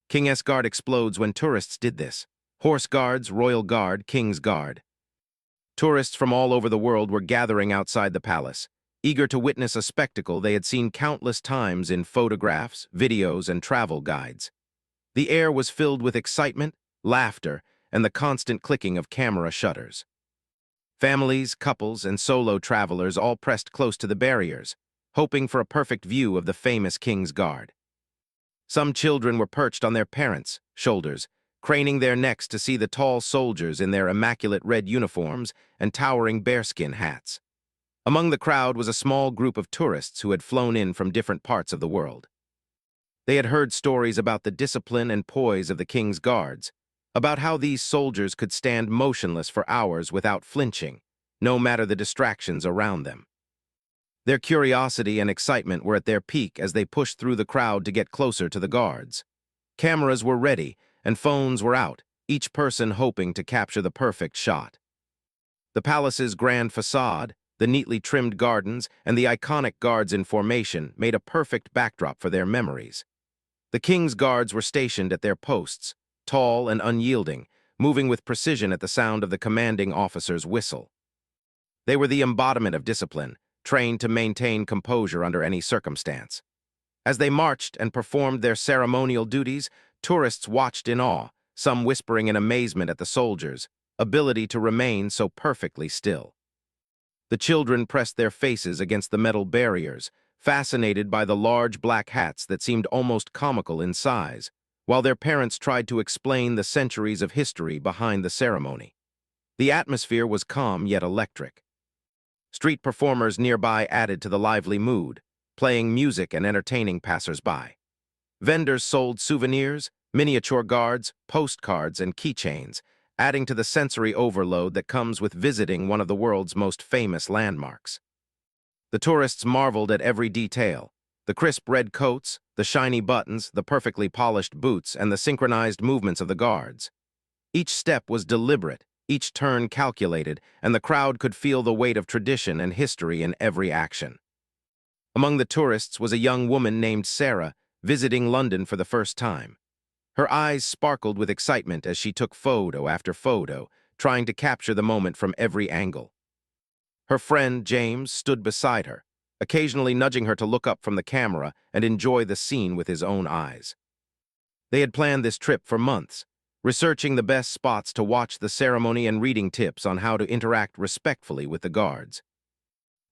King's Guard explodes when tourists did this. Horse Guards, Royal Guard, King's Guard. Tourists from all over the world were gathering outside the palace, eager to witness a spectacle they had seen countless times in photographs, videos, and travel guides. The air was filled with excitement, laughter, and the constant clicking of camera shutters. Families, couples, and solo travelers all pressed close to the barriers, hoping for a perfect view of the famous King's Guard. Some children were perched on their parents' shoulders, craning their necks to see the tall soldiers in their immaculate red uniforms and towering bearskin hats. Among the crowd was a small group of tourists who had flown in from different parts of the world. They had heard stories about the discipline and poise of the King's Guards, about how these soldiers could stand motionless for hours without flinching, no matter the distractions around them. Their curiosity and excitement were at their peak as they pushed through the crowd to get closer to the guards. Cameras were ready, and phones were out, each person hoping to capture the perfect shot. The palace's grand facade, the neatly trimmed gardens, and the iconic guards in formation made a perfect backdrop for their memories. The King's Guards were stationed at their posts, tall and unyielding, moving with precision at the sound of the commanding officer's whistle. They were the embodiment of discipline, trained to maintain composure under any circumstance. As they marched and performed their ceremonial duties, tourists watched in awe, some whispering in amazement at the soldiers' ability to remain so perfectly still. The children pressed their faces against the metal barriers, fascinated by the large black hats that seemed almost comical in size, while their parents tried to explain the centuries of history behind the ceremony. The atmosphere was calm yet electric. Street performers nearby added to the lively mood, playing music and entertaining passers-by. Vendors sold souvenirs, miniature guards, postcards, and keychains, adding to the sensory overload that comes with visiting one of the world's most famous landmarks. The tourists marveled at every detail: the crisp red coats, the shiny buttons, the perfectly polished boots, and the synchronized movements of the guards. Each step was deliberate, each turn calculated, and the crowd could feel the weight of tradition and history in every action. Among the tourists was a young woman named Sarah, visiting London for the first time. Her eyes sparkled with excitement as she took photo after photo, trying to capture the moment from every angle. Her friend, James, stood beside her, occasionally nudging her to look up from the camera and enjoy the scene with his own eyes. They had planned this trip for months, researching the best spots to watch the ceremony and reading tips on how to interact respectfully with the guards.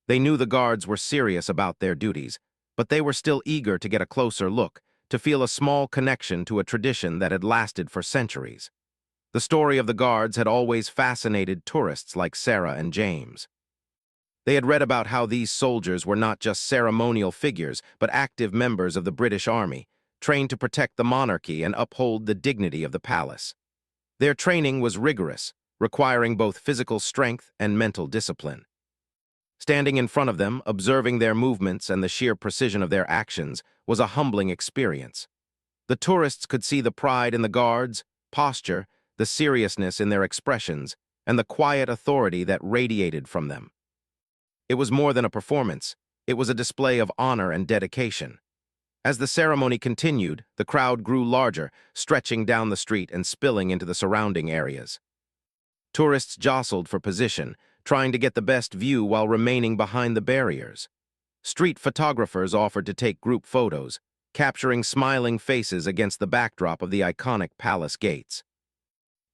They knew the guards were serious about their duties, but they were still eager to get a closer look, to feel a small connection to a tradition that had lasted for centuries. The story of the guards had always fascinated tourists like Sarah and James. They had read about how these soldiers were not just ceremonial figures, but active members of the British Army, trained to protect the monarchy and uphold the dignity of the palace. Their training was rigorous, requiring both physical strength and mental discipline. Standing in front of them, observing their movements and the sheer precision of their actions, was a humbling experience. The tourists could see the pride in the guards' posture, the seriousness in their expressions, and the quiet authority that radiated from them. It was more than a performance, it was a display of honor and dedication. As the ceremony continued, the crowd grew larger, stretching down the street and spilling into the surrounding areas. Tourists jostled for position, trying to get the best view while remaining behind the barriers. Street photographers offered to take group photos, capturing smiling faces against the backdrop of the iconic palace gates.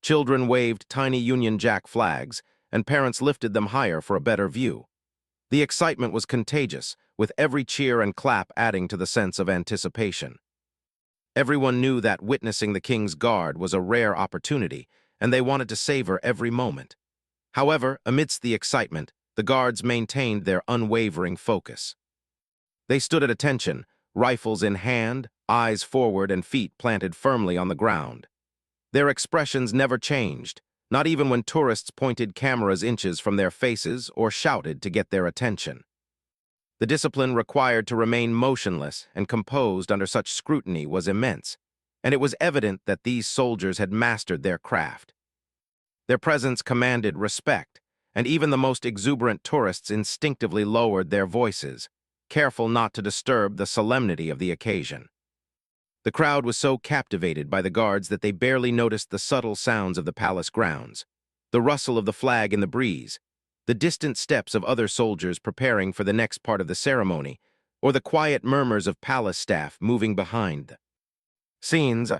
Children waved tiny Union Jack flags, and parents lifted them higher for a better view. The excitement was contagious, with every cheer and clap adding to the sense of anticipation. Everyone knew that witnessing the King's Guard was a rare opportunity, and they wanted to savor every moment. However, amidst the excitement, the guards maintained their unwavering focus. They stood at attention, rifles in hand, eyes forward, and feet planted firmly on the ground. Their expressions never changed, not even when tourists pointed cameras inches from their faces or shouted to get their attention. The discipline required to remain motionless and composed under such scrutiny was immense, and it was evident that these soldiers had mastered their craft. Their presence commanded respect, and even the most exuberant tourists instinctively lowered their voices, careful not to disturb the solemnity of the occasion. The crowd was so captivated by the guards that they barely noticed the subtle sounds of the palace grounds, the rustle of the flag in the breeze, the distant steps of other soldiers preparing for the next part of the ceremony, or the quiet murmurs of palace staff moving behind the scenes.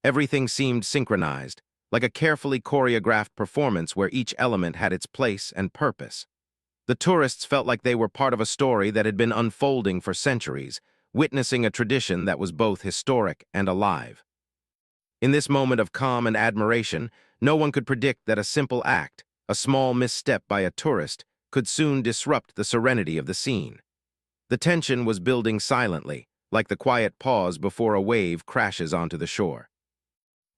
Everything seemed synchronized, like a carefully choreographed performance where each element had its place and purpose. The tourists felt like they were part of a story that had been unfolding for centuries, witnessing a tradition that was both historic and alive. In this moment of calm and admiration, no one could predict that a simple act, a small misstep by a tourist, could soon disrupt the serenity of the scene. The tension was building silently, like the quiet pause before a wave crashes onto the shore.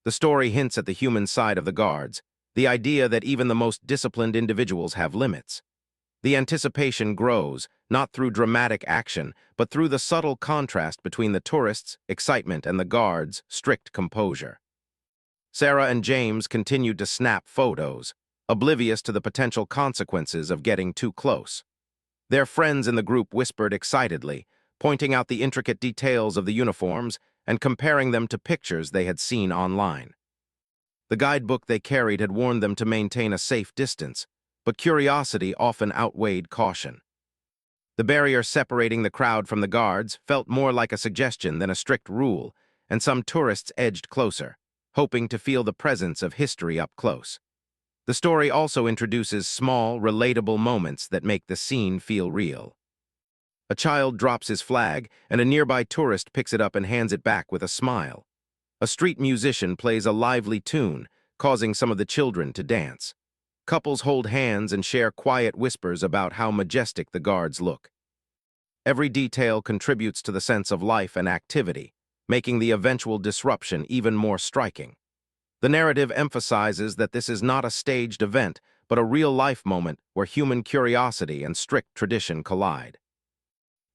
The story hints at the human side of the guards, the idea that even the most disciplined individuals have limits. The anticipation grows, not through dramatic action, but through the subtle contrast between the tourists' excitement and the guards' strict composure. Sarah and James continued to snap photos, oblivious to the potential consequences of getting too close. Their friends in the group whispered excitedly, pointing out the intricate details of the uniforms and comparing them to pictures they had seen online. The guidebook they carried had warned them to maintain a safe distance, but curiosity often outweighed caution. The barrier separating the crowd from the guards felt more like a suggestion than a strict rule, and some tourists edged closer, hoping to feel the presence of history up close. The story also introduces small, relatable moments that make the scene feel real. A child drops his flag, and a nearby tourist picks it up and hands it back with a smile. A street musician plays a lively tune, causing some of the children to dance. Couples hold hands and share quiet whispers about how majestic the guards look. Every detail contributes to the sense of life and activity, making the eventual disruption even more striking. The narrative emphasizes that this is not a staged event, but a real-life moment where human curiosity and strict tradition collide.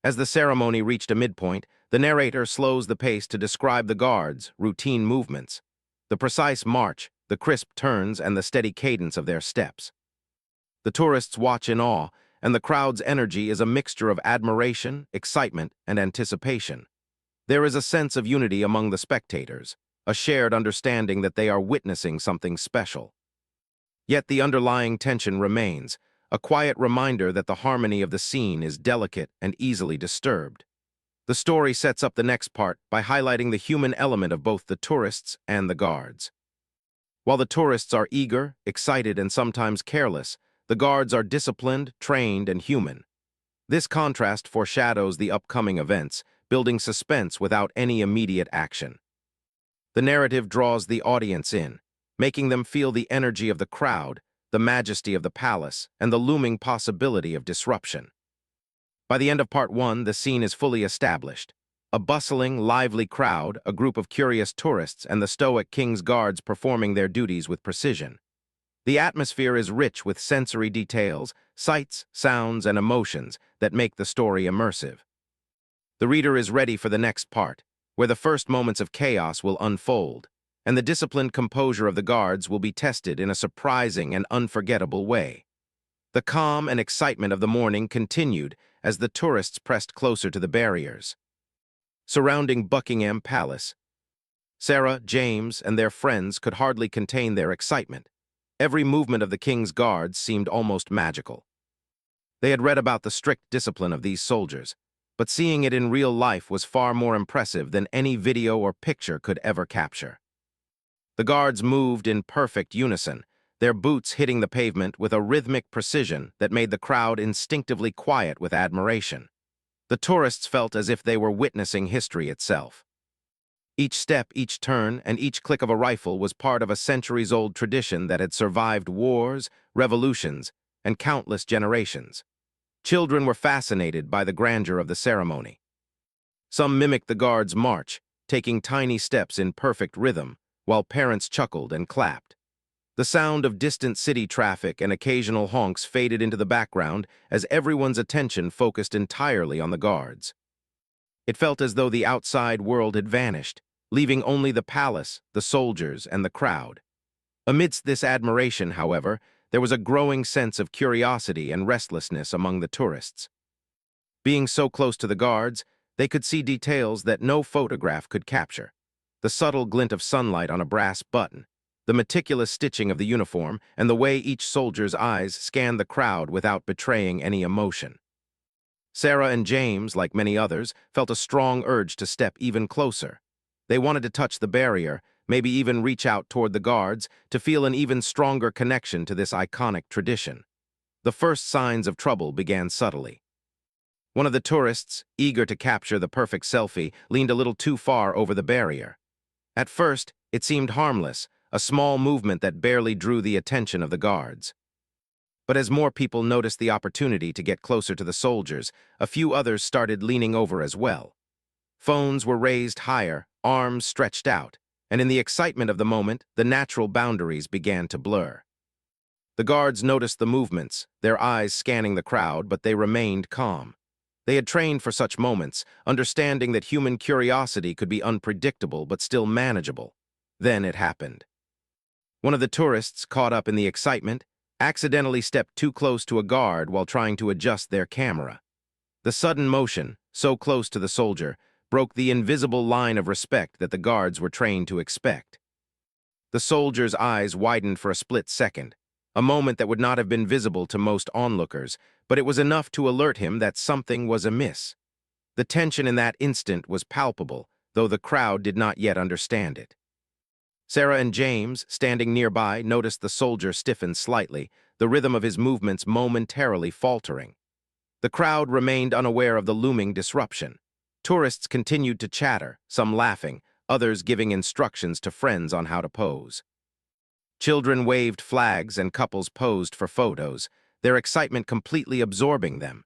As the ceremony reached a midpoint, the narrator slows the pace to describe the guards' routine movements, the precise march, the crisp turns, and the steady cadence of their steps. The tourists watch in awe, and the crowd's energy is a mixture of admiration, excitement, and anticipation. There is a sense of unity among the spectators, a shared understanding that they are witnessing something special. Yet the underlying tension remains, a quiet reminder that the harmony of the scene is delicate and easily disturbed. The story sets up the next part by highlighting the human element of both the tourists and the guards. While the tourists are eager, excited, and sometimes careless, the guards are disciplined, trained, and human. This contrast foreshadows the upcoming events, building suspense without any immediate action. The narrative draws the audience in, making them feel the energy of the crowd, the majesty of the palace, and the looming possibility of disruption. By the end of Part 1, the scene is fully established. A bustling, lively crowd, a group of curious tourists, and the stoic king's guards performing their duties with precision. The atmosphere is rich with sensory details, sights, sounds, and emotions that make the story immersive. The reader is ready for the next part, where the first moments of chaos will unfold, and the disciplined composure of the guards will be tested in a surprising and unforgettable way. The calm and excitement of the morning continued as the tourists pressed closer to the barriers. Surrounding Buckingham Palace, Sarah, James, and their friends could hardly contain their excitement. Every movement of the king's guards seemed almost magical. They had read about the strict discipline of these soldiers, but seeing it in real life was far more impressive than any video or picture could ever capture. The guards moved in perfect unison, their boots hitting the pavement with a rhythmic precision that made the crowd instinctively quiet with admiration. The tourists felt as if they were witnessing history itself. Each step, each turn, and each click of a rifle was part of a centuries-old tradition that had survived wars, revolutions, and countless generations. Children were fascinated by the grandeur of the ceremony. Some mimicked the guards' march, taking tiny steps in perfect rhythm, while parents chuckled and clapped. The sound of distant city traffic and occasional honks faded into the background as everyone's attention focused entirely on the guards. It felt as though the outside world had vanished, leaving only the palace, the soldiers, and the crowd. Amidst this admiration, however, there was a growing sense of curiosity and restlessness among the tourists. Being so close to the guards, They could see details that no photograph could capture. The subtle glint of sunlight on a brass button, the meticulous stitching of the uniform, and the way each soldier's eyes scanned the crowd without betraying any emotion. Sarah and James, like many others, felt a strong urge to step even closer. They wanted to touch the barrier, maybe even reach out toward the guards, to feel an even stronger connection to this iconic tradition. The first signs of trouble began subtly. One of the tourists, eager to capture the perfect selfie, leaned a little too far over the barrier. At first, it seemed harmless, a small movement that barely drew the attention of the guards. But as more people noticed the opportunity to get closer to the soldiers, a few others started leaning over as well. Phones were raised higher, arms stretched out, and in the excitement of the moment, the natural boundaries began to blur. The guards noticed the movements, their eyes scanning the crowd, but they remained calm. They had trained for such moments, understanding that human curiosity could be unpredictable but still manageable. Then it happened. One of the tourists, caught up in the excitement, accidentally stepped too close to a guard while trying to adjust their camera. The sudden motion, so close to the soldier, broke the invisible line of respect that the guards were trained to expect. The soldier's eyes widened for a split second, a moment that would not have been visible to most onlookers, but it was enough to alert him that something was amiss. The tension in that instant was palpable, though the crowd did not yet understand it. Sarah and James, standing nearby, noticed the soldier stiffen slightly, the rhythm of his movements momentarily faltering. The crowd remained unaware of the looming disruption. Tourists continued to chatter, some laughing, others giving instructions to friends on how to pose. Children waved flags and couples posed for photos, their excitement completely absorbing them.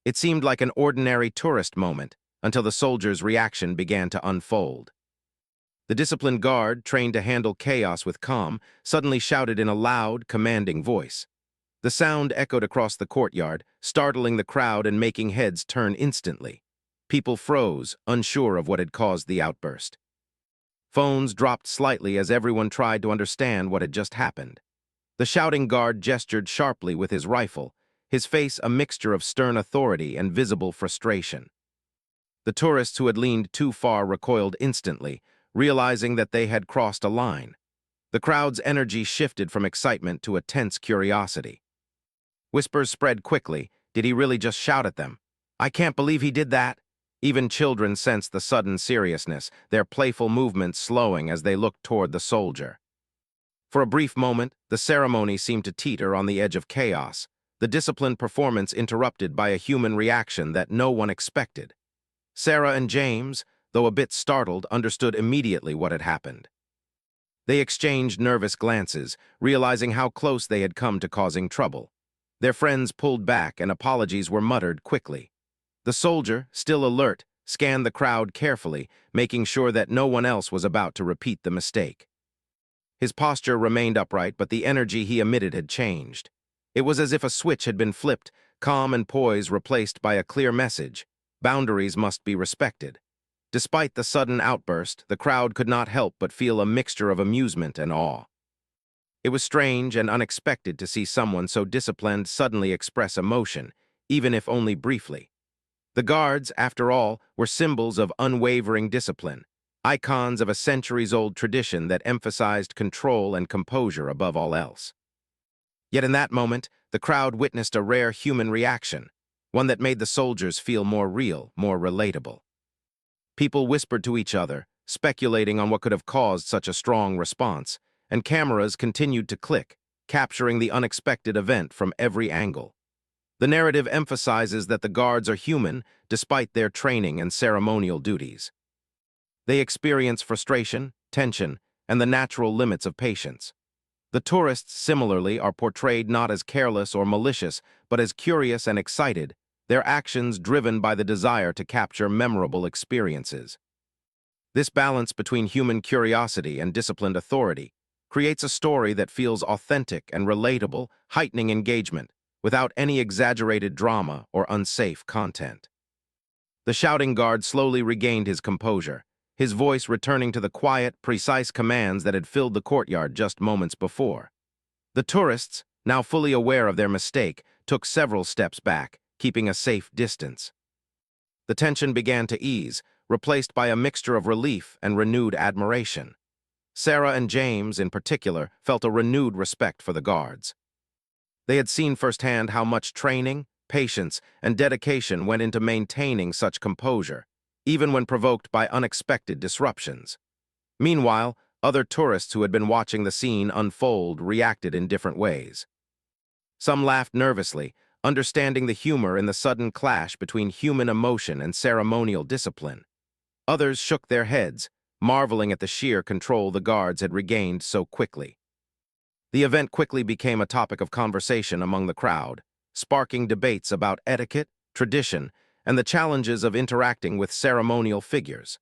It seemed like an ordinary tourist moment until the soldier's reaction began to unfold. The disciplined guard, trained to handle chaos with calm, suddenly shouted in a loud, commanding voice. The sound echoed across the courtyard, startling the crowd and making heads turn instantly. People froze, unsure of what had caused the outburst. Phones dropped slightly as everyone tried to understand what had just happened. The shouting guard gestured sharply with his rifle, his face a mixture of stern authority and visible frustration. The tourists who had leaned too far recoiled instantly, realizing that they had crossed a line. The crowd's energy shifted from excitement to a tense curiosity. Whispers spread quickly. Did he really just shout at them? I can't believe he did that. Even children sensed the sudden seriousness, their playful movements slowing as they looked toward the soldier. For a brief moment, the ceremony seemed to teeter on the edge of chaos, the disciplined performance interrupted by a human reaction that no one expected. Sarah and James, though a bit startled, understood immediately what had happened. They exchanged nervous glances, realizing how close they had come to causing trouble. Their friends pulled back and apologies were muttered quickly. The soldier, still alert, scanned the crowd carefully, making sure that no one else was about to repeat the mistake. His posture remained upright, but the energy he emitted had changed. It was as if a switch had been flipped, calm and poise replaced by a clear message. Boundaries must be respected. Despite the sudden outburst, the crowd could not help but feel a mixture of amusement and awe. It was strange and unexpected to see someone so disciplined suddenly express emotion, even if only briefly. The guards, after all, were symbols of unwavering discipline, icons of a centuries-old tradition that emphasized control and composure above all else. Yet in that moment, the crowd witnessed a rare human reaction, one that made the soldiers feel more real, more relatable. People whispered to each other, speculating on what could have caused such a strong response, and cameras continued to click, capturing the unexpected event from every angle. The narrative emphasizes that the guards are human despite their training and ceremonial duties. They experience frustration, tension, and the natural limits of patience. The tourists, similarly, are portrayed not as careless or malicious, but as curious and excited, their actions driven by the desire to capture memorable experiences. This balance between human curiosity and disciplined authority creates a story that feels authentic and relatable, heightening engagement, without any exaggerated drama or unsafe content. The shouting guard slowly regained his composure, his voice returning to the quiet, precise commands that had filled the courtyard just moments before. The tourists, now fully aware of their mistake, took several steps back, keeping a safe distance. The tension began to ease, replaced by a mixture of relief and renewed admiration. Sarah and James, in particular, felt a renewed respect for the guards. They had seen firsthand how much training, patience, and dedication went into maintaining such composure, even when provoked by unexpected disruptions. Meanwhile, other tourists who had been watching the scene unfold reacted in different ways. Some laughed nervously, understanding the humor in the sudden clash between human emotion and ceremonial discipline. Others shook their heads, marveling at the sheer control the guards had regained so quickly. The event quickly became a topic of conversation among the crowd, sparking debates about etiquette, tradition, and the challenges of interacting with ceremonial figures.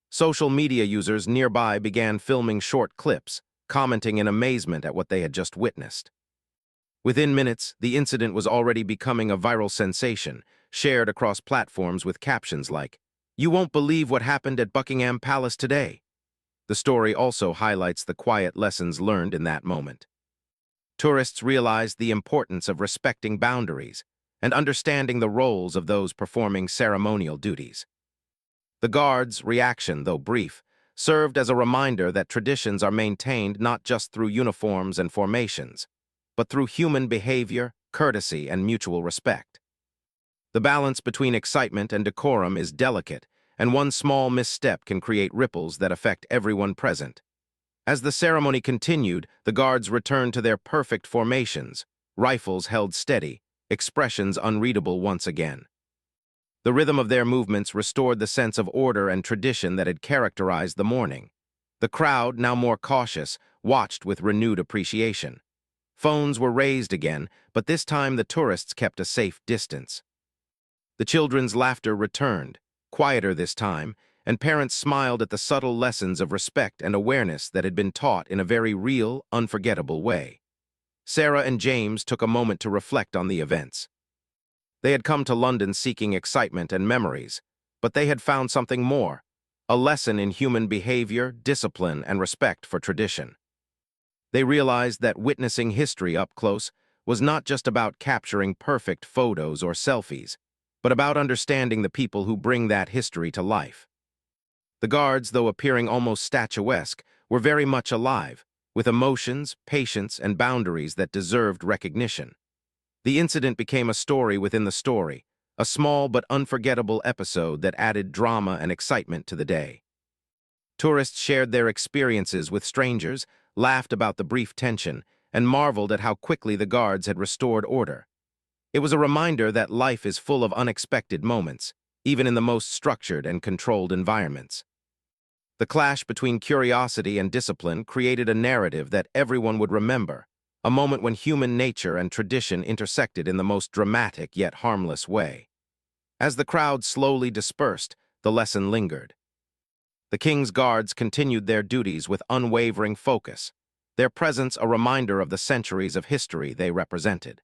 Social media users nearby began filming short clips, commenting in amazement at what they had just witnessed. Within minutes, the incident was already becoming a viral sensation, shared across platforms with captions like, "You won't believe what happened at Buckingham Palace today." The story also highlights the quiet lessons learned in that moment. Tourists realized the importance of respecting boundaries and understanding the roles of those performing ceremonial duties. The guards' reaction, though brief, served as a reminder that traditions are maintained not just through uniforms and formations, but through human behavior, courtesy, and mutual respect. The balance between excitement and decorum is delicate, and one small misstep can create ripples that affect everyone present. As the ceremony continued, the guards returned to their perfect formations, rifles held steady, expressions unreadable once again. The rhythm of their movements restored the sense of order and tradition that had characterized the morning. The crowd, now more cautious, watched with renewed appreciation. Phones were raised again, but this time the tourists kept a safe distance. The children's laughter returned, quieter this time, and parents smiled at the subtle lessons of respect and awareness that had been taught in a very real, unforgettable way. Sarah and James took a moment to reflect on the events. They had come to London seeking excitement and memories, but they had found something more, a lesson in human behavior, discipline, and respect for tradition. They realized that witnessing history up close was not just about capturing perfect photos or selfies, but about understanding the people who bring that history to life. The guards, though appearing almost statuesque, were very much alive, with emotions, patience, and boundaries that deserved recognition. The incident became a story within the story, a small but unforgettable episode that added drama and excitement to the day. Tourists shared their experiences with strangers, laughed about the brief tension, and marveled at how quickly the guards had restored order. It was a reminder that life is full of unexpected moments, even in the most structured and controlled environments. The clash between curiosity and discipline created a narrative that everyone would remember, a moment when human nature and tradition intersected in the most dramatic yet harmless way. As the crowd slowly dispersed, the lesson lingered. The king's guards continued their duties with unwavering focus, their presence a reminder of the centuries of history they represented.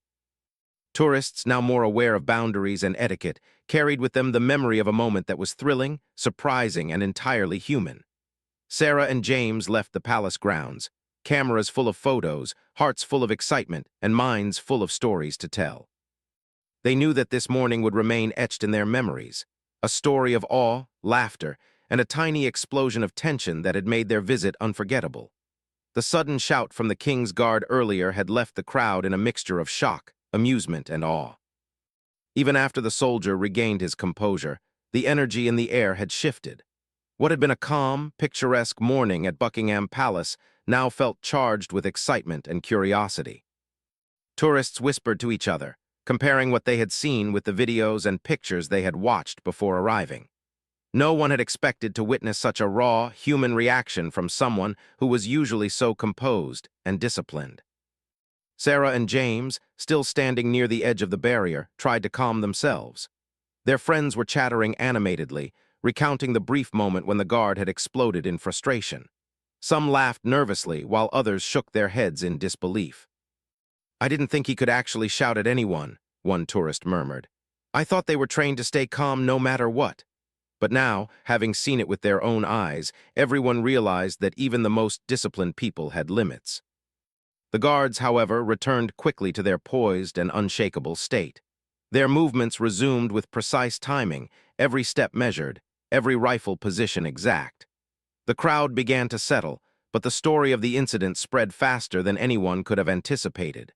Tourists, now more aware of boundaries and etiquette, carried with them the memory of a moment that was thrilling, surprising, and entirely human. Sarah and James left the palace grounds, cameras full of photos, hearts full of excitement, and minds full of stories to tell. They knew that this morning would remain etched in their memories, a story of awe, laughter, and a tiny explosion of tension that had made their visit unforgettable. The sudden shout from the king's guard earlier had left the crowd in a mixture of shock, amusement, and awe. Even after the soldier regained his composure, the energy in the air had shifted. What had been a calm, picturesque morning at Buckingham Palace now felt charged with excitement and curiosity. Tourists whispered to each other, comparing what they had seen with the videos and pictures they had watched before arriving. No one had expected to witness such a raw, human reaction from someone who was usually so composed and disciplined. Sarah and James, still standing near the edge of the barrier, tried to calm themselves. Their friends were chattering animatedly, recounting the brief moment when the guard had exploded in frustration. Some laughed nervously, while others shook their heads in disbelief. "I didn't think he could actually shout at anyone," one tourist murmured. "I thought they were trained to stay calm no matter what." But now, having seen it with their own eyes, everyone realized that even the most disciplined people had limits. The guards, however, returned quickly to their poised and unshakable state. Their movements resumed with precise timing, every step measured, every rifle position exact. The crowd began to settle, but the story of the incident spread faster than anyone could have anticipated.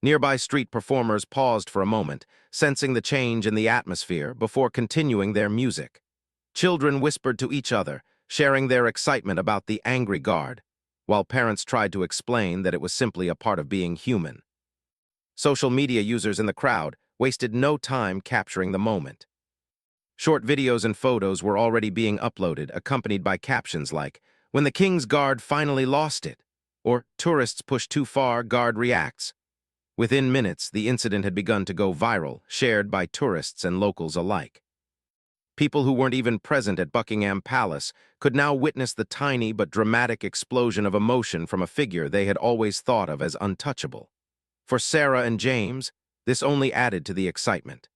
Nearby street performers paused for a moment, sensing the change in the atmosphere before continuing their music. Children whispered to each other, sharing their excitement about the angry guard, while parents tried to explain that it was simply a part of being human. Social media users in the crowd wasted no time capturing the moment. Short videos and photos were already being uploaded, accompanied by captions like, "When the King's Guard finally lost it," or "Tourists push too far, guard reacts." Within minutes, the incident had begun to go viral, shared by tourists and locals alike. People who weren't even present at Buckingham Palace could now witness the tiny but dramatic explosion of emotion from a figure they had always thought of as untouchable. For Sarah and James, this only added to the excitement.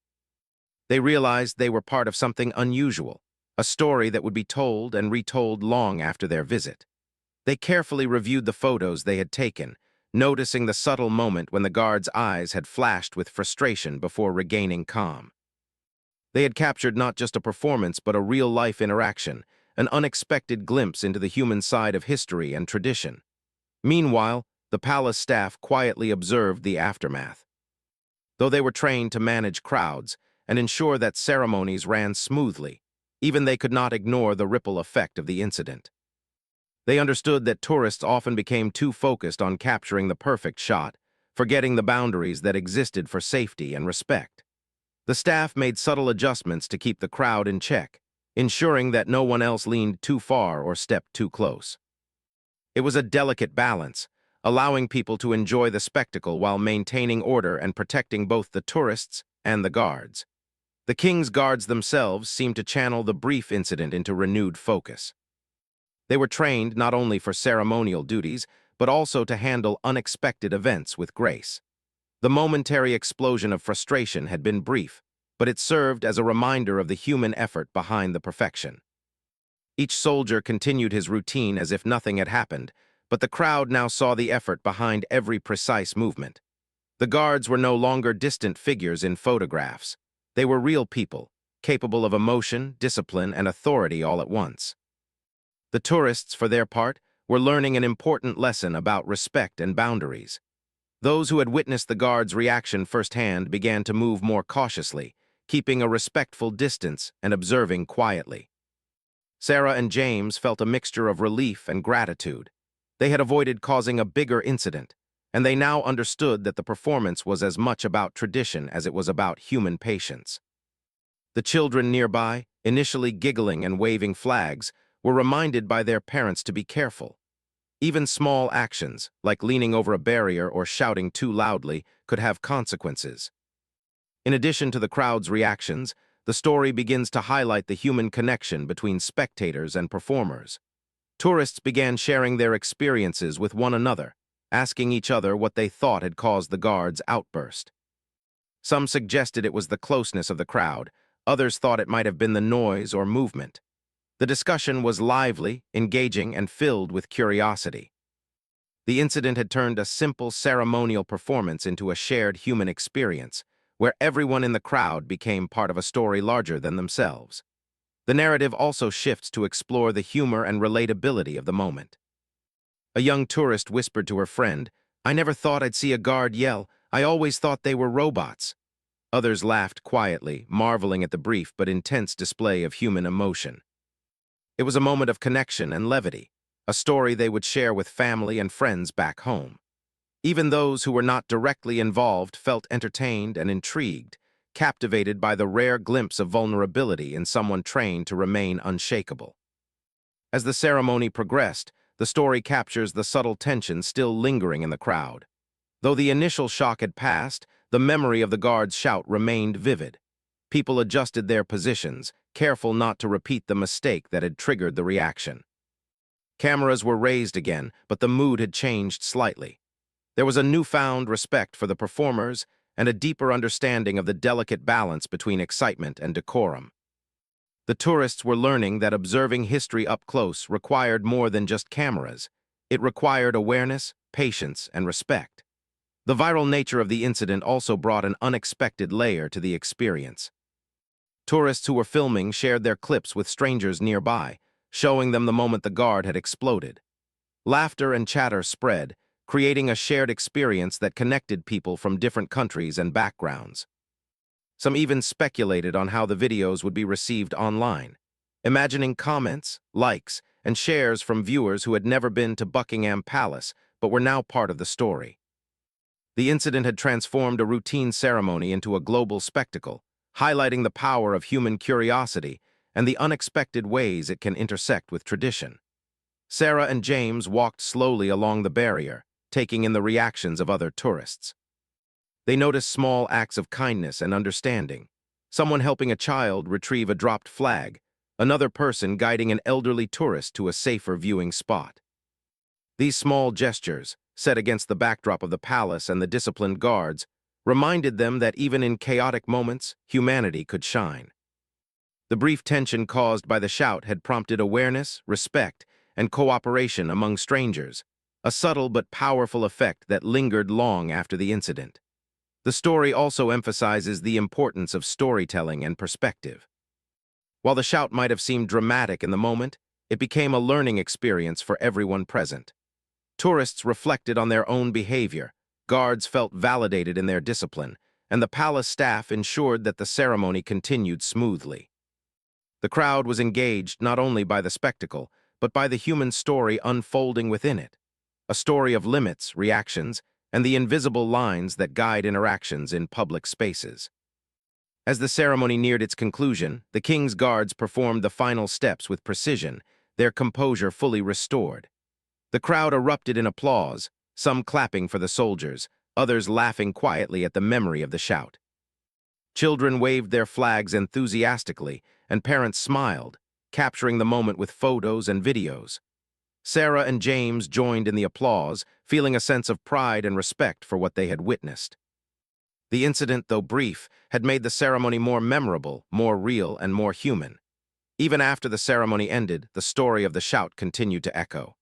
They realized they were part of something unusual, a story that would be told and retold long after their visit. They carefully reviewed the photos they had taken, noticing the subtle moment when the guard's eyes had flashed with frustration before regaining calm. They had captured not just a performance but a real-life interaction, an unexpected glimpse into the human side of history and tradition. Meanwhile, the palace staff quietly observed the aftermath. Though they were trained to manage crowds and ensure that ceremonies ran smoothly, even they could not ignore the ripple effect of the incident. They understood that tourists often became too focused on capturing the perfect shot, forgetting the boundaries that existed for safety and respect. The staff made subtle adjustments to keep the crowd in check, ensuring that no one else leaned too far or stepped too close. It was a delicate balance, allowing people to enjoy the spectacle while maintaining order and protecting both the tourists and the guards. The King's Guards themselves seemed to channel the brief incident into renewed focus. They were trained not only for ceremonial duties, but also to handle unexpected events with grace. The momentary explosion of frustration had been brief, but it served as a reminder of the human effort behind the perfection. Each soldier continued his routine as if nothing had happened, but the crowd now saw the effort behind every precise movement. The guards were no longer distant figures in photographs. They were real people, capable of emotion, discipline, and authority all at once. The tourists, for their part, were learning an important lesson about respect and boundaries. Those who had witnessed the guards' reaction firsthand began to move more cautiously, keeping a respectful distance and observing quietly. Sarah and James felt a mixture of relief and gratitude. They had avoided causing a bigger incident, and they now understood that the performance was as much about tradition as it was about human patience. The children nearby, initially giggling and waving flags, were reminded by their parents to be careful. Even small actions, like leaning over a barrier or shouting too loudly, could have consequences. In addition to the crowd's reactions, the story begins to highlight the human connection between spectators and performers. Tourists began sharing their experiences with one another, asking each other what they thought had caused the guard's outburst. Some suggested it was the closeness of the crowd, others thought it might have been the noise or movement. The discussion was lively, engaging, and filled with curiosity. The incident had turned a simple ceremonial performance into a shared human experience, where everyone in the crowd became part of a story larger than themselves. The narrative also shifts to explore the humor and relatability of the moment. A young tourist whispered to her friend, "I never thought I'd see a guard yell. I always thought they were robots." Others laughed quietly, marveling at the brief but intense display of human emotion. It was a moment of connection and levity, a story they would share with family and friends back home. Even those who were not directly involved felt entertained and intrigued, captivated by the rare glimpse of vulnerability in someone trained to remain unshakable. As the ceremony progressed, the story captures the subtle tension still lingering in the crowd. Though the initial shock had passed, the memory of the guard's shout remained vivid. People adjusted their positions, careful not to repeat the mistake that had triggered the reaction. Cameras were raised again, but the mood had changed slightly. There was a newfound respect for the performers and a deeper understanding of the delicate balance between excitement and decorum. The tourists were learning that observing history up close required more than just cameras. It required awareness, patience, and respect. The viral nature of the incident also brought an unexpected layer to the experience. Tourists who were filming shared their clips with strangers nearby, showing them the moment the guard had exploded. Laughter and chatter spread, creating a shared experience that connected people from different countries and backgrounds. Some even speculated on how the videos would be received online, imagining comments, likes, and shares from viewers who had never been to Buckingham Palace but were now part of the story. The incident had transformed a routine ceremony into a global spectacle, highlighting the power of human curiosity and the unexpected ways it can intersect with tradition. Sarah and James walked slowly along the barrier, taking in the reactions of other tourists. They noticed small acts of kindness and understanding, someone helping a child retrieve a dropped flag, another person guiding an elderly tourist to a safer viewing spot. These small gestures, set against the backdrop of the palace and the disciplined guards, reminded them that even in chaotic moments, humanity could shine. The brief tension caused by the shout had prompted awareness, respect, and cooperation among strangers, a subtle but powerful effect that lingered long after the incident. The story also emphasizes the importance of storytelling and perspective. While the shout might have seemed dramatic in the moment, it became a learning experience for everyone present. Tourists reflected on their own behavior, guards felt validated in their discipline, and the palace staff ensured that the ceremony continued smoothly. The crowd was engaged not only by the spectacle, but by the human story unfolding within it, a story of limits, reactions, and the invisible lines that guide interactions in public spaces. As the ceremony neared its conclusion, the king's guards performed the final steps with precision, their composure fully restored. The crowd erupted in applause, some clapping for the soldiers, others laughing quietly at the memory of the shout. Children waved their flags enthusiastically, and parents smiled, capturing the moment with photos and videos. Sarah and James joined in the applause, feeling a sense of pride and respect for what they had witnessed. The incident, though brief, had made the ceremony more memorable, more real, and more human. Even after the ceremony ended, the story of the shout continued to echo.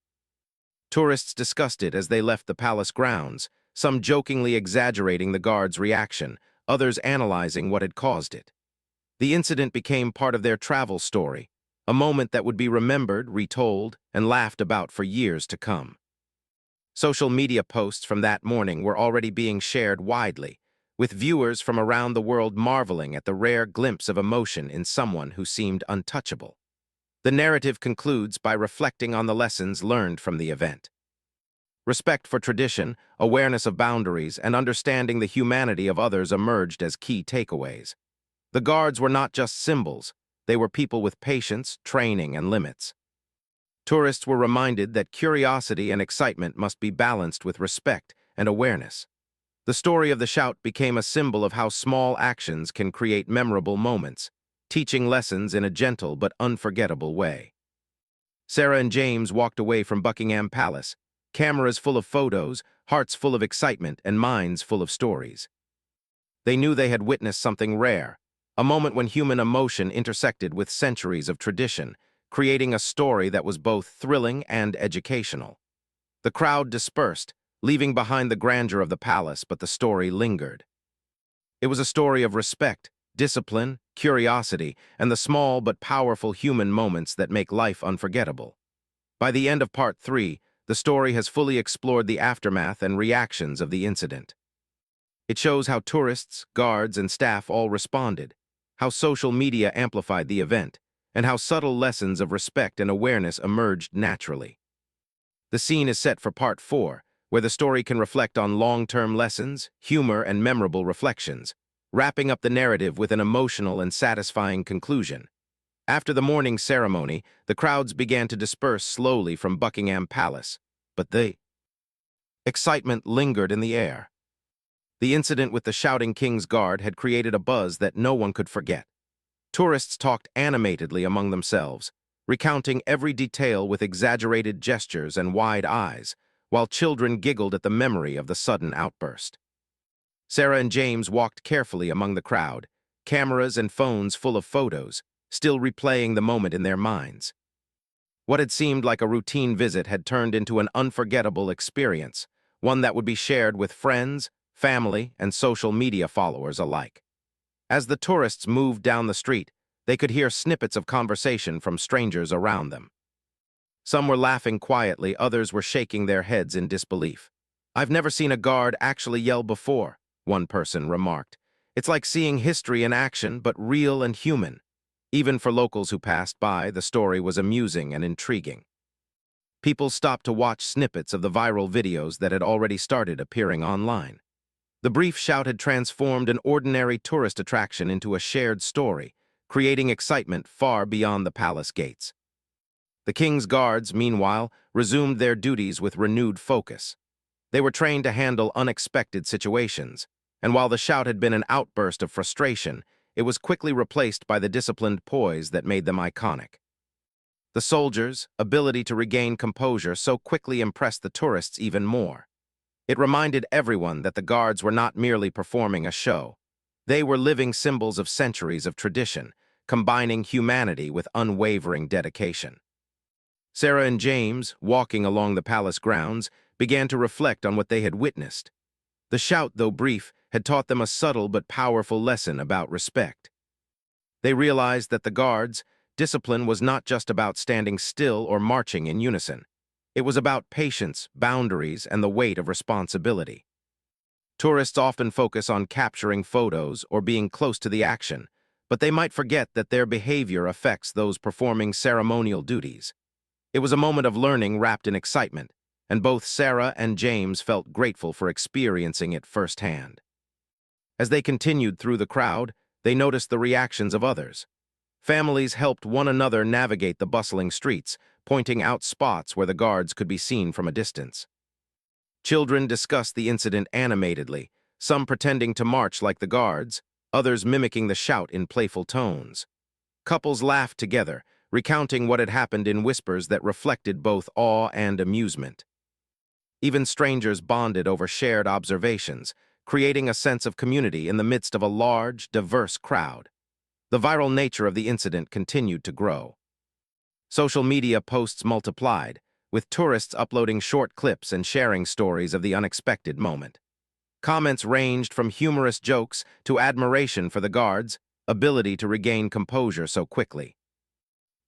Tourists discussed it as they left the palace grounds, some jokingly exaggerating the guards' reaction, others analyzing what had caused it. The incident became part of their travel story, a moment that would be remembered, retold, and laughed about for years to come. Social media posts from that morning were already being shared widely, with viewers from around the world marveling at the rare glimpse of emotion in someone who seemed untouchable. The narrative concludes by reflecting on the lessons learned from the event. Respect for tradition, awareness of boundaries, and understanding the humanity of others emerged as key takeaways. The guards were not just symbols, they were people with patience, training, and limits. Tourists were reminded that curiosity and excitement must be balanced with respect and awareness. The story of the shout became a symbol of how small actions can create memorable moments, teaching lessons in a gentle but unforgettable way. Sarah and James walked away from Buckingham Palace, cameras full of photos, hearts full of excitement, and minds full of stories. They knew they had witnessed something rare, a moment when human emotion intersected with centuries of tradition, creating a story that was both thrilling and educational. The crowd dispersed, leaving behind the grandeur of the palace, but the story lingered. It was a story of respect, discipline, curiosity, and the small but powerful human moments that make life unforgettable. By the end of Part 3, the story has fully explored the aftermath and reactions of the incident. It shows how tourists, guards, and staff all responded, how social media amplified the event, and how subtle lessons of respect and awareness emerged naturally. The scene is set for Part 4, where the story can reflect on long-term lessons, humor, and memorable reflections, wrapping up the narrative with an emotional and satisfying conclusion. After the morning ceremony, the crowds began to disperse slowly from Buckingham Palace, but the excitement lingered in the air. The incident with the shouting King's Guard had created a buzz that no one could forget. Tourists talked animatedly among themselves, recounting every detail with exaggerated gestures and wide eyes, while children giggled at the memory of the sudden outburst. Sarah and James walked carefully among the crowd, cameras and phones full of photos, still replaying the moment in their minds. What had seemed like a routine visit had turned into an unforgettable experience, one that would be shared with friends, family, and social media followers alike. As the tourists moved down the street, They could hear snippets of conversation from strangers around them. Some were laughing quietly, others were shaking their heads in disbelief. "I've never seen a guard actually yell before," one person remarked. "It's like seeing history in action, but real and human." Even for locals who passed by, the story was amusing and intriguing. People stopped to watch snippets of the viral videos that had already started appearing online. The brief shout had transformed an ordinary tourist attraction into a shared story, creating excitement far beyond the palace gates. The king's guards, meanwhile, resumed their duties with renewed focus. They were trained to handle unexpected situations, and while the shout had been an outburst of frustration, it was quickly replaced by the disciplined poise that made them iconic. The soldiers' ability to regain composure so quickly impressed the tourists even more. It reminded everyone that the guards were not merely performing a show. They were living symbols of centuries of tradition, combining humanity with unwavering dedication. Sarah and James, walking along the palace grounds, began to reflect on what they had witnessed. The shout, though brief, had taught them a subtle but powerful lesson about respect. They realized that the guards' discipline was not just about standing still or marching in unison. It was about patience, boundaries, and the weight of responsibility. Tourists often focus on capturing photos or being close to the action, but they might forget that their behavior affects those performing ceremonial duties. It was a moment of learning wrapped in excitement, and both Sarah and James felt grateful for experiencing it firsthand. As they continued through the crowd, they noticed the reactions of others. Families helped one another navigate the bustling streets, pointing out spots where the guards could be seen from a distance. Children discussed the incident animatedly, some pretending to march like the guards, others mimicking the shout in playful tones. Couples laughed together, recounting what had happened in whispers that reflected both awe and amusement. Even strangers bonded over shared observations, creating a sense of community in the midst of a large, diverse crowd. The viral nature of the incident continued to grow. Social media posts multiplied, with tourists uploading short clips and sharing stories of the unexpected moment. Comments ranged from humorous jokes to admiration for the guards' ability to regain composure so quickly.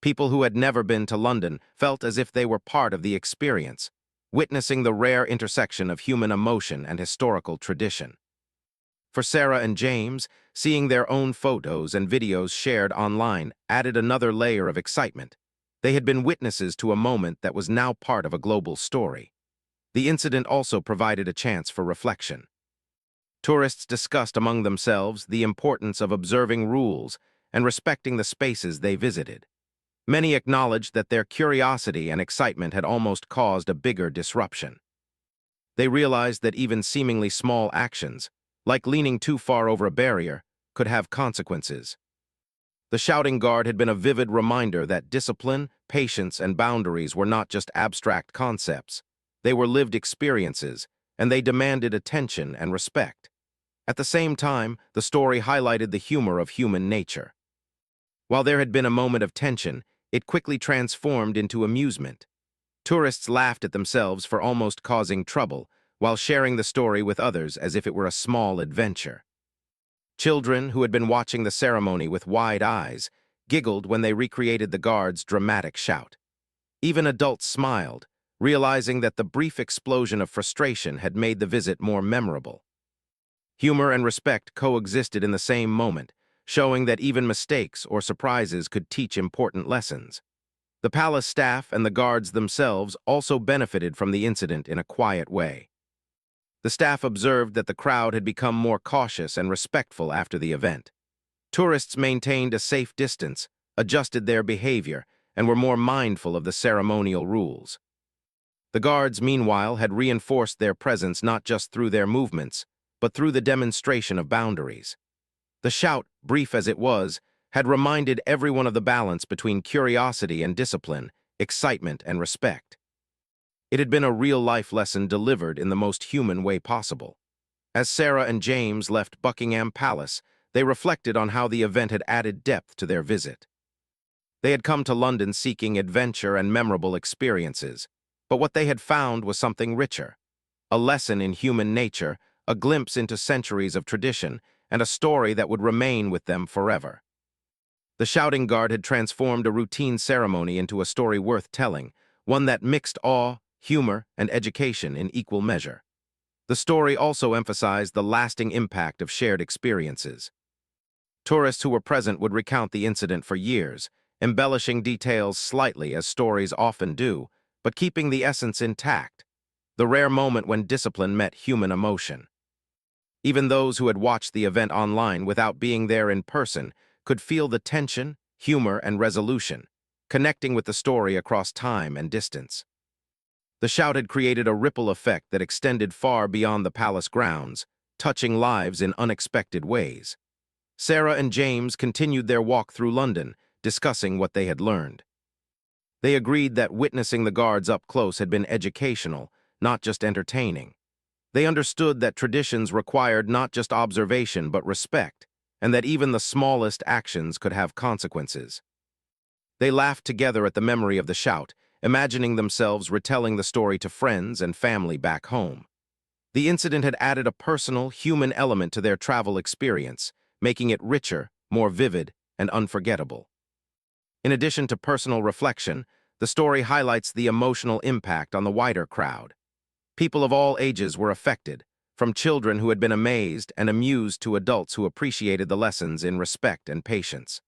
People who had never been to London felt as if they were part of the experience, witnessing the rare intersection of human emotion and historical tradition. For Sarah and James, seeing their own photos and videos shared online added another layer of excitement. They had been witnesses to a moment that was now part of a global story. The incident also provided a chance for reflection. Tourists discussed among themselves the importance of observing rules and respecting the spaces they visited. Many acknowledged that their curiosity and excitement had almost caused a bigger disruption. They realized that even seemingly small actions, like leaning too far over a barrier, could have consequences. The shouting guard had been a vivid reminder that discipline, patience, and boundaries were not just abstract concepts. They were lived experiences, and they demanded attention and respect. At the same time, the story highlighted the humor of human nature. While there had been a moment of tension, it quickly transformed into amusement. Tourists laughed at themselves for almost causing trouble, while sharing the story with others as if it were a small adventure. Children, who had been watching the ceremony with wide eyes, giggled when they recreated the guards' dramatic shout. Even adults smiled, realizing that the brief explosion of frustration had made the visit more memorable. Humor and respect coexisted in the same moment, showing that even mistakes or surprises could teach important lessons. The palace staff and the guards themselves also benefited from the incident in a quiet way. The staff observed that the crowd had become more cautious and respectful after the event. Tourists maintained a safe distance, adjusted their behavior, and were more mindful of the ceremonial rules. The guards, meanwhile, had reinforced their presence not just through their movements, but through the demonstration of boundaries. The shout, brief as it was, had reminded everyone of the balance between curiosity and discipline, excitement and respect. It had been a real-life lesson delivered in the most human way possible. As Sarah and James left Buckingham Palace, they reflected on how the event had added depth to their visit. They had come to London seeking adventure and memorable experiences, but what they had found was something richer. A lesson in human nature, a glimpse into centuries of tradition, and a story that would remain with them forever. The shouting guard had transformed a routine ceremony into a story worth telling, one that mixed awe, humor, and education in equal measure. The story also emphasized the lasting impact of shared experiences. Tourists who were present would recount the incident for years, embellishing details slightly as stories often do, but keeping the essence intact, the rare moment when discipline met human emotion. Even those who had watched the event online without being there in person could feel the tension, humor, and resolution, connecting with the story across time and distance. The shout had created a ripple effect that extended far beyond the palace grounds, touching lives in unexpected ways. Sarah and James continued their walk through London, discussing what they had learned. They agreed that witnessing the guards up close had been educational, not just entertaining. They understood that traditions required not just observation but respect, and that even the smallest actions could have consequences. They laughed together at the memory of the shout, imagining themselves retelling the story to friends and family back home. The incident had added a personal, human element to their travel experience, making it richer, more vivid, and unforgettable. In addition to personal reflection, the story highlights the emotional impact on the wider crowd. People of all ages were affected, from children who had been amazed and amused to adults who appreciated the lessons in respect and patience.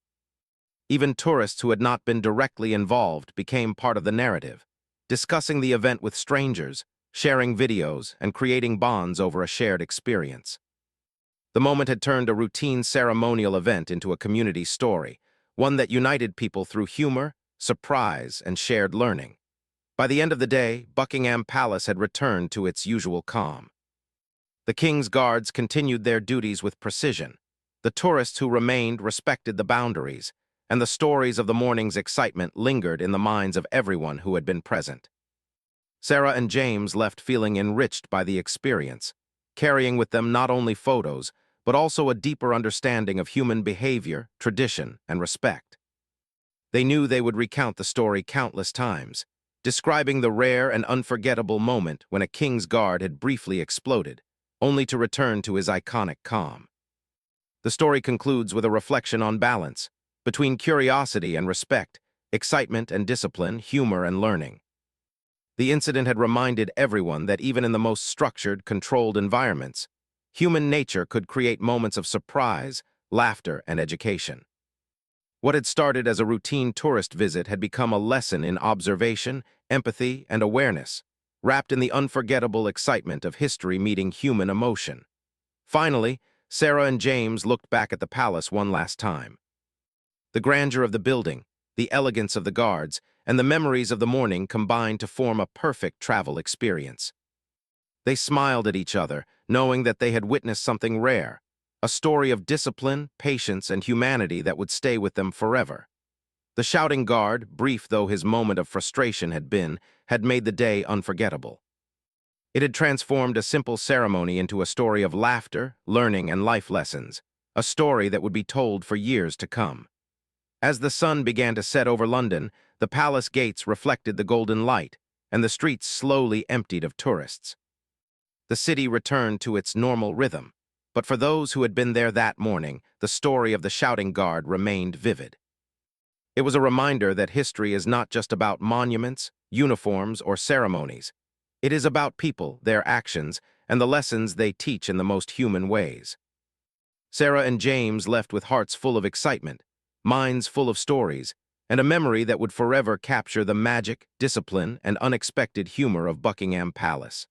Even tourists who had not been directly involved became part of the narrative, discussing the event with strangers, sharing videos, and creating bonds over a shared experience. The moment had turned a routine ceremonial event into a community story, one that united people through humor, surprise, and shared learning. By the end of the day, Buckingham Palace had returned to its usual calm. The king's guards continued their duties with precision. The tourists who remained respected the boundaries, and the stories of the morning's excitement lingered in the minds of everyone who had been present. Sarah and James left feeling enriched by the experience, carrying with them not only photos, but also a deeper understanding of human behavior, tradition, and respect. They knew they would recount the story countless times, describing the rare and unforgettable moment when a king's guard had briefly exploded, only to return to his iconic calm. The story concludes with a reflection on balance, between curiosity and respect, excitement and discipline, humor and learning. The incident had reminded everyone that even in the most structured, controlled environments, human nature could create moments of surprise, laughter, and education. What had started as a routine tourist visit had become a lesson in observation, empathy, and awareness, wrapped in the unforgettable excitement of history meeting human emotion. Finally, Sarah and James looked back at the palace one last time. The grandeur of the building, the elegance of the guards, and the memories of the morning combined to form a perfect travel experience. They smiled at each other, knowing that they had witnessed something rare, a story of discipline, patience, and humanity that would stay with them forever. The shouting guard, brief though his moment of frustration had been, had made the day unforgettable. It had transformed a simple ceremony into a story of laughter, learning, and life lessons, a story that would be told for years to come. As the sun began to set over London, the palace gates reflected the golden light, and the streets slowly emptied of tourists. The city returned to its normal rhythm, but for those who had been there that morning, the story of the shouting guard remained vivid. It was a reminder that history is not just about monuments, uniforms, or ceremonies. It is about people, their actions, and the lessons they teach in the most human ways. Sarah and James left with hearts full of excitement, minds full of stories, and a memory that would forever capture the magic, discipline, and unexpected humor of Buckingham Palace.